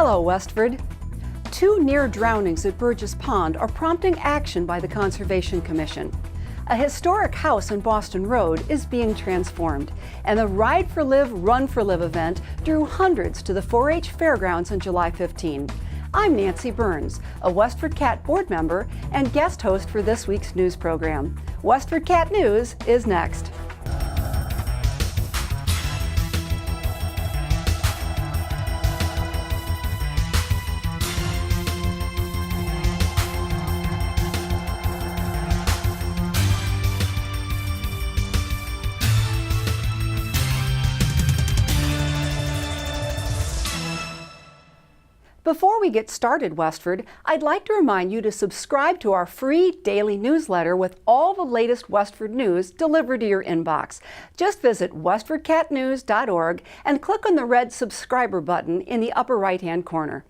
Hello, Westford. Two near drownings at Burgess Pond are prompting action by the Conservation Commission. A historic house on Boston Road is being transformed, and the Ride for Live, Run for Live event drew hundreds to the 4-H Fairgrounds on July 15. I'm Nancy Burns, a WestfordCAT board member and guest host for this week's news program. WestfordCAT News is next. Before we get started, Westford, I'd like to remind you to subscribe to our free daily newsletter with all the latest Westford news delivered to your inbox. Just visit westfordcatnews.org and click on the red subscriber button in the upper right-hand corner.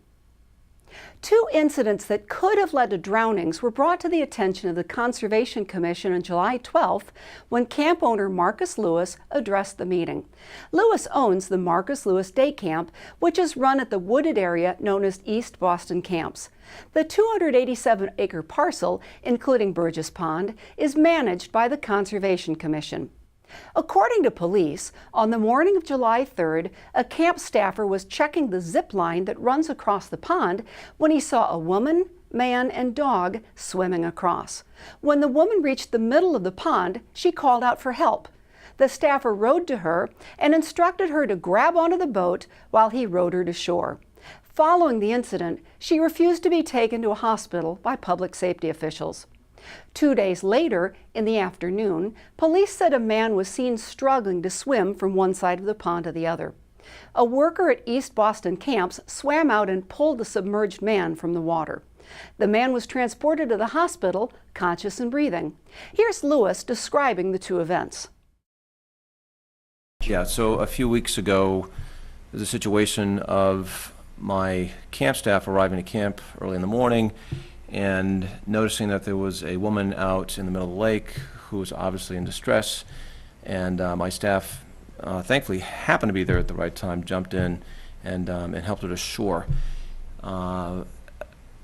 Two incidents that could have led to drownings were brought to the attention of the Conservation Commission on July 12th when camp owner Marcus Lewis addressed the meeting. Lewis owns the Marcus Lewis Day Camp, which is run at the wooded area known as East Boston Camps. The 287-acre parcel, including Burgess Pond, is managed by the Conservation Commission. According to police, on the morning of July 3rd, a camp staffer was checking the zip line that runs across the pond when he saw a woman, man, and dog swimming across. When the woman reached the middle of the pond, she called out for help. The staffer rowed to her and instructed her to grab onto the boat while he rowed her to shore. Following the incident, she refused to be taken to a hospital by public safety officials. 2 days later, in the afternoon, police said a man was seen struggling to swim from one side of the pond to the other. A worker at East Boston Camps swam out and pulled the submerged man from the water. The man was transported to the hospital, conscious and breathing. Here's Lewis describing the two events. Yeah, so a few weeks ago, there's a situation of my camp staff arriving at camp early in the morning and noticing that there was a woman out in the middle of the lake who was obviously in distress, and my staff thankfully happened to be there at the right time, jumped in and helped her to shore. My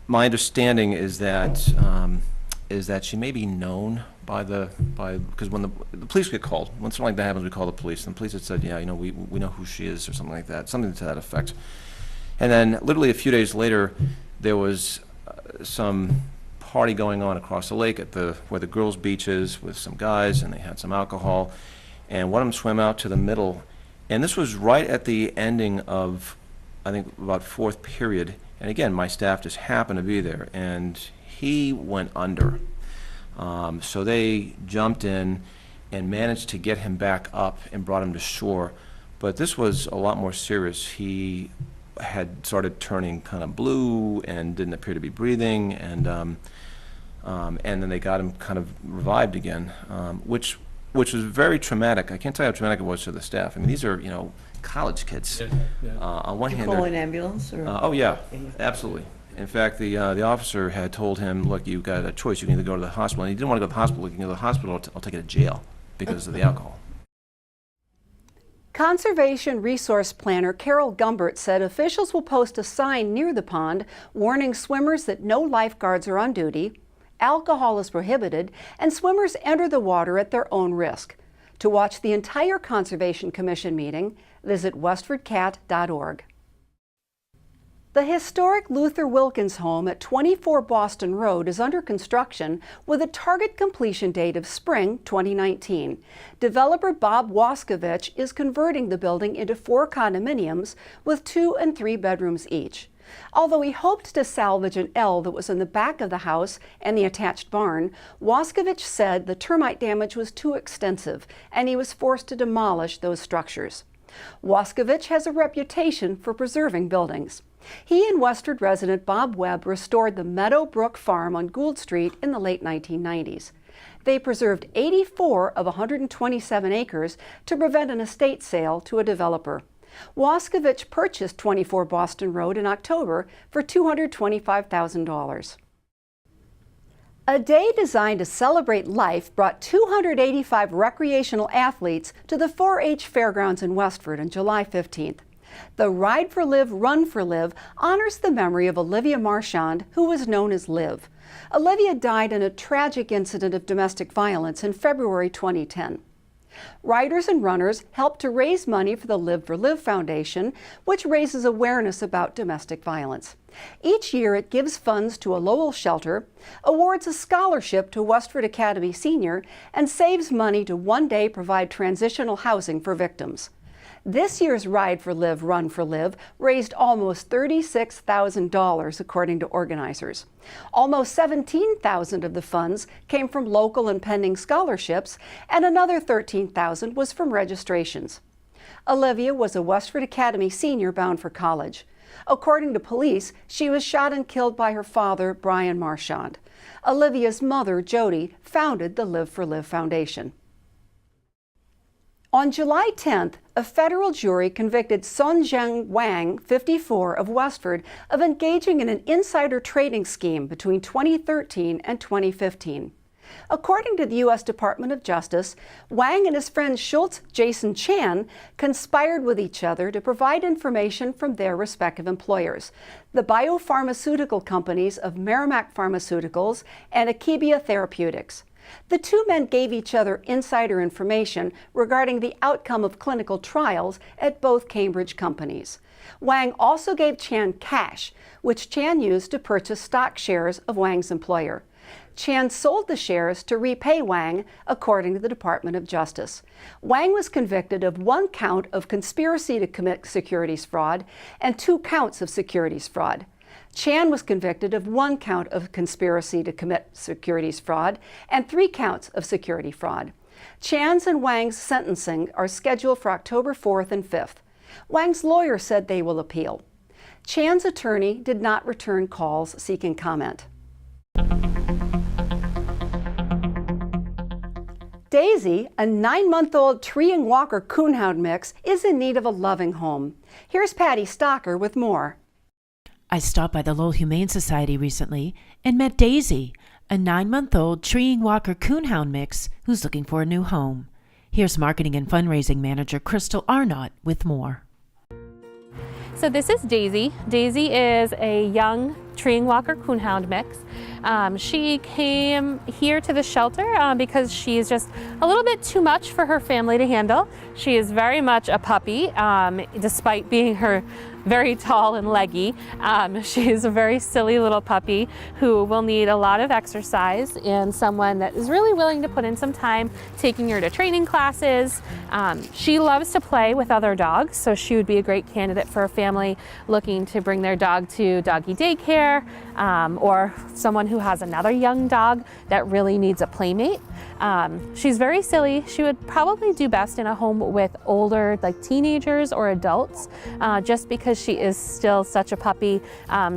understanding is that she may be known because when the police get called, when something like that happens, we call the police, and the police had said, yeah, you know, we know who she is, or something like that, something to that effect. And then literally a few days later, there was some party going on across the lake at where the girls' beach is, with some guys, and they had some alcohol, and one of them swam out to the middle, and this was right at the ending of, I think, about fourth period, and again, my staff just happened to be there, and he went under. So they jumped in and managed to get him back up and brought him to shore, but this was a lot more serious. He had started turning kind of blue and didn't appear to be breathing, and then they got him kind of revived again, which was very traumatic. I can't tell you how traumatic it was to the staff. I mean, these are, you know, college kids. Yeah. On one hand, call an ambulance? Or? Oh yeah, absolutely. In fact, the officer had told him, look, you've got a choice. You can either go to the hospital, and he didn't want to go to the hospital. You can go to the hospital, I'll take you to jail because of the alcohol. Conservation Resource Planner Carol Gumbert said officials will post a sign near the pond warning swimmers that no lifeguards are on duty, alcohol is prohibited, and swimmers enter the water at their own risk. To watch the entire Conservation Commission meeting, visit westfordcat.org. The historic Luther Wilkins home at 24 Boston Road is under construction with a target completion date of spring 2019. Developer Bob Waskovich is converting the building into 4 condominiums with 2 and 3 bedrooms each. Although he hoped to salvage an L that was in the back of the house and the attached barn, Waskovich said the termite damage was too extensive and he was forced to demolish those structures. Waskovich has a reputation for preserving buildings. He and Westford resident Bob Webb restored the Meadowbrook Farm on Gould Street in the late 1990s. They preserved 84 of 127 acres to prevent an estate sale to a developer. Waskovich purchased 24 Boston Road in October for $225,000. A day designed to celebrate life brought 285 recreational athletes to the 4-H Fairgrounds in Westford on July 15th. The Ride for Live, Run for Live honors the memory of Olivia Marchand, who was known as Liv. Olivia died in a tragic incident of domestic violence in February 2010. Riders and runners help to raise money for the Live for Live Foundation, which raises awareness about domestic violence. Each year it gives funds to a Lowell shelter, awards a scholarship to Westford Academy Senior, and saves money to one day provide transitional housing for victims. This year's Ride for Live, Run for Live raised almost $36,000 according to organizers. Almost $17,000 of the funds came from local and pending scholarships, and another $13,000 was from registrations. Olivia was a Westford Academy Senior bound for college. According to police, she was shot and killed by her father, Brian Marchand. Olivia's mother, Jody, founded the Live for Live Foundation. On July 10th, a federal jury convicted Sonjung Wang, 54, of Westford, of engaging in an insider trading scheme between 2013 and 2015. According to the U.S. Department of Justice, Wang and his friend Schultz Jason Chan conspired with each other to provide information from their respective employers, the biopharmaceutical companies of Merrimack Pharmaceuticals and Akebia Therapeutics. The two men gave each other insider information regarding the outcome of clinical trials at both Cambridge companies. Wang also gave Chan cash, which Chan used to purchase stock shares of Wang's employer. Chan sold the shares to repay Wang, according to the Department of Justice. Wang was convicted of 1 count of conspiracy to commit securities fraud and 2 counts of securities fraud. Chan was convicted of 1 count of conspiracy to commit securities fraud and 3 counts of security fraud. Chan's and Wang's sentencing are scheduled for October 4th and 5th. Wang's lawyer said they will appeal. Chan's attorney did not return calls seeking comment. Daisy, a 9-month-old tree and walker coonhound mix, is in need of a loving home. Here's Patty Stocker with more. I stopped by the Lowell Humane Society recently and met Daisy, a 9-month-old treeing walker coonhound mix who's looking for a new home. Here's Marketing and Fundraising Manager Crystal Arnott with more. So this is Daisy. Daisy is a young treeing walker coonhound mix. She came here to the shelter because she's just a little bit too much for her family to handle. She is very much a puppy, despite being her very tall and leggy. She is a very silly little puppy who will need a lot of exercise and someone that is really willing to put in some time taking her to training classes. She loves to play with other dogs, so she would be a great candidate for a family looking to bring their dog to doggy daycare, or someone who has another young dog that really needs a playmate. She's very silly. She would probably do best in a home with older, like teenagers or adults, just because she is still such a puppy.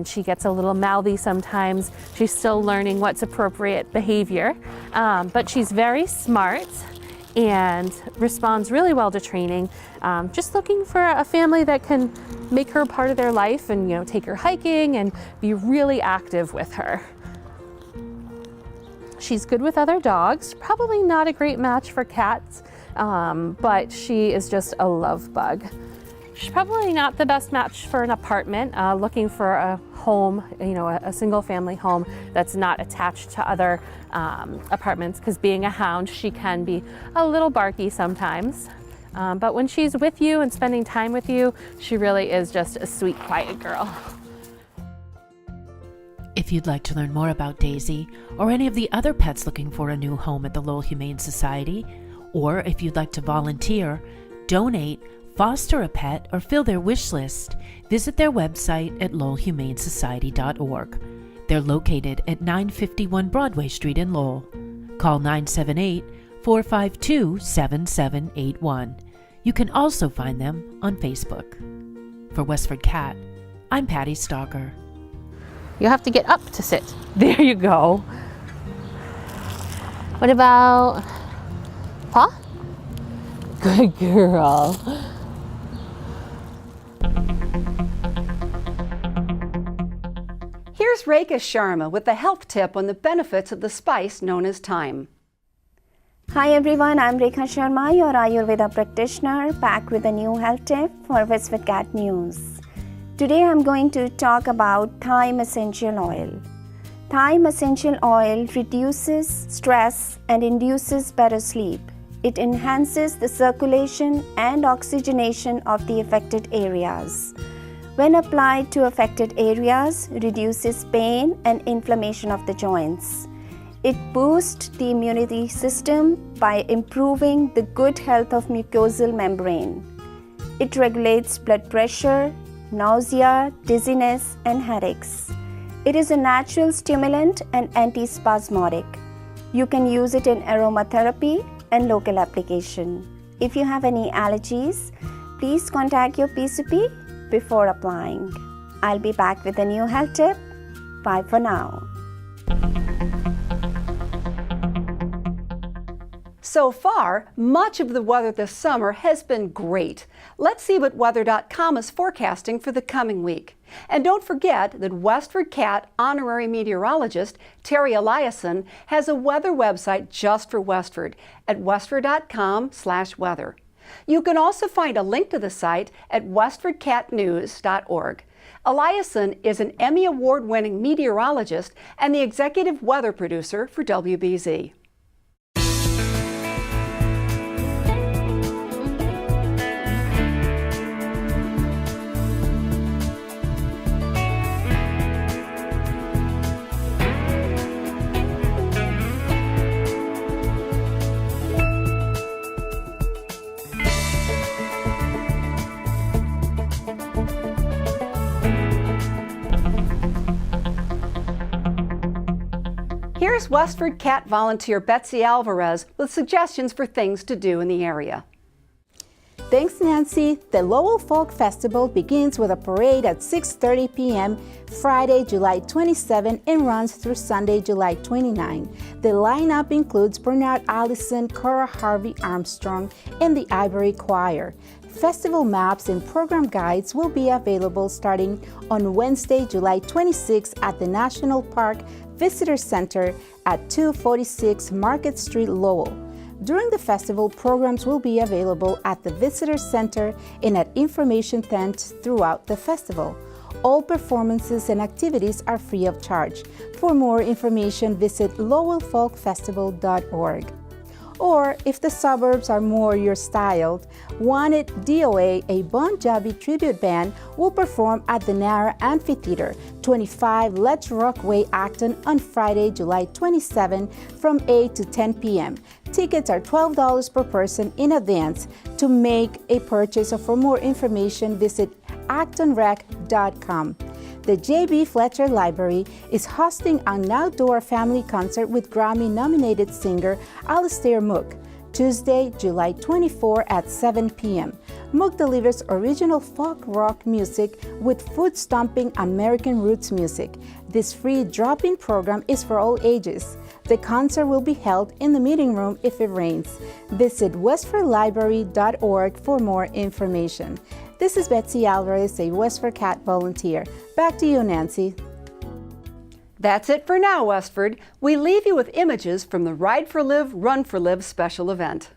She gets a little mouthy sometimes. She's still learning what's appropriate behavior, but she's very smart and responds really well to training. Just looking for a family that can make her part of their life and, take her hiking and be really active with her. She's good with other dogs, probably not a great match for cats, but she is just a love bug. She's probably not the best match for an apartment, looking for a home, a single family home that's not attached to other apartments, because being a hound, she can be a little barky sometimes. But when she's with you and spending time with you, she really is just a sweet, quiet girl. If you'd like to learn more about Daisy or any of the other pets looking for a new home at the Lowell Humane Society, or if you'd like to volunteer, donate, foster a pet, or fill their wish list, visit their website at lowellhumanesociety.org. They're located at 951 Broadway Street in Lowell. Call 978-452-7781. You can also find them on Facebook. For WestfordCAT, I'm Patty Stocker. You have to get up to sit. There you go. What about paw? Good girl. Here's Rakesh Sharma with the health tip on the benefits of the spice known as thyme. Hi everyone, I'm Rakesh, your Ayurveda practitioner, back with a new health tip for WestfordCAT News. Today I'm going to talk about thyme essential oil. Thyme essential oil reduces stress and induces better sleep. It enhances the circulation and oxygenation of the affected areas. When applied to affected areas, reduces pain and inflammation of the joints. It boosts the immunity system by improving the good health of mucosal membrane. It regulates blood pressure, nausea, dizziness, and headaches. It is a natural stimulant and antispasmodic. You can use it in aromatherapy and local application. If you have any allergies, please contact your PCP before applying. I'll be back with a new health tip. Bye for now. So far, much of the weather this summer has been great. Let's see what weather.com is forecasting for the coming week. And don't forget that WestfordCAT honorary meteorologist Terry Eliason has a weather website just for Westford at westford.com/weather. You can also find a link to the site at westfordcatnews.org. Eliason is an Emmy Award-winning meteorologist and the executive weather producer for WBZ. Here's WestfordCAT volunteer Betsy Alvarez with suggestions for things to do in the area. Thanks, Nancy. The Lowell Folk Festival begins with a parade at 6:30 p.m. Friday, July 27 and runs through Sunday, July 29. The lineup includes Bernard Allison, Cora Harvey Armstrong, and the Ivory Choir. Festival maps and program guides will be available starting on Wednesday, July 26 at the National Park Visitor Center at 246 Market Street, Lowell. During the festival, programs will be available at the Visitor Center and at information tents throughout the festival. All performances and activities are free of charge. For more information, visit lowellfolkfestival.org. Or, if the suburbs are more your style, Wanted DOA, a Bon Jovi tribute band, will perform at the Nara Amphitheater, 25 Let's Rock Way, Acton on Friday, July 27 from 8 to 10 p.m. Tickets are $12 per person in advance. To make a purchase or for more information, visit actonrec.com. The J.B. Fletcher Library is hosting an outdoor family concert with Grammy-nominated singer Alistair Mook, Tuesday, July 24 at 7 p.m. Mook delivers original folk rock music with foot-stomping American roots music. This free drop-in program is for all ages. The concert will be held in the meeting room if it rains. Visit westfordlibrary.org for more information. This is Betsy Alvarez, a WestfordCAT volunteer. Back to you, Nancy. That's it for now, Westford. We leave you with images from the Ride for Live, Run for Live special event.